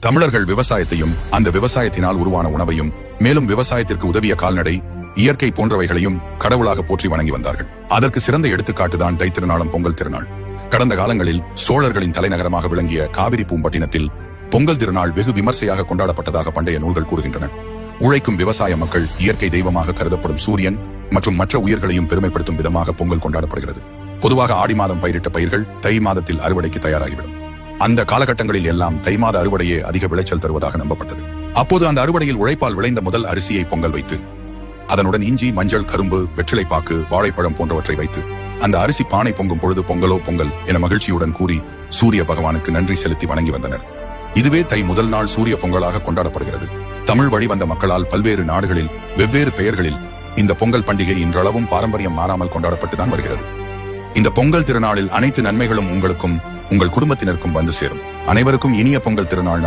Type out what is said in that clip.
தமிழர்கள் விவசாயத்தையும் அந்த விவசாயத்தினால் உருவான உணவையும் மேலும் விவசாயத்திற்கு உதவிய கால்நடை இயற்கை போன்றவைகளையும் கடவுளாக போற்றி வணங்கி வந்தார்கள். அதற்கு சிறந்த எடுத்துக்காட்டுதான் தை திருநாளும் பொங்கல் திருநாள். கடந்த காலங்களில் சோழர்களின் தலைநகரமாக விளங்கிய காவிரி பூம்பட்டினத்தில் பொங்கல் திருநாள் வெகு விமர்சையாக கொண்டாடப்பட்டதாக பண்டைய நூல்கள் கூறுகின்றன. உழைக்கும் விவசாய மக்கள் இயற்கை தெய்வமாக கருதப்படும் சூரியன் மற்றும் மற்ற உயிர்களையும் பெருமைப்படுத்தும் விதமாக பொங்கல் கொண்டாடப்படுகிறது. பொதுவாக ஆடி மாதம் பயிரிட்ட பயிர்கள் தை மாதத்தில் அறுவடைக்கு தயாராகிவிடும். அந்த காலகட்டங்களில் எல்லாம் தை மாத அறுவடையே அதிக விளைச்சல் தருவதாக நம்பப்பட்டது. அப்போது அந்த அறுவடையில் உழைப்பால் விளைந்த முதல் அரிசியை பொங்கல் வைத்து அதனுடன் இஞ்சி, மஞ்சள், கரும்பு, வெற்றிலைப்பாக்கு, வாழைப்பழம் போன்றவற்றை வைத்து அந்த அரிசி பானை பொங்கும் பொழுது பொங்கலோ பொங்கல் என மகிழ்ச்சியுடன் கூறி சூரிய பகவானுக்கு நன்றி செலுத்தி வணங்கி வந்தனர். இதுவே தை முதல் நாள் சூரிய பொங்கலாக கொண்டாடப்படுகிறது. தமிழ் வழி வந்த மக்களால் பல்வேறு நாடுகளில் வெவ்வேறு பெயர்களில் இந்த பொங்கல் பண்டிகை இன்றளவும் பாரம்பரியம் மாறாமல் கொண்டாடப்பட்டுதான் வருகிறது. இந்த பொங்கல் திருநாளில் அனைத்து நன்மைகளும் உங்களுக்கும் உங்கள் குடும்பத்தினருக்கும் வந்து சேரும். அனைவருக்கும் இனிய பொங்கல் திருநாள்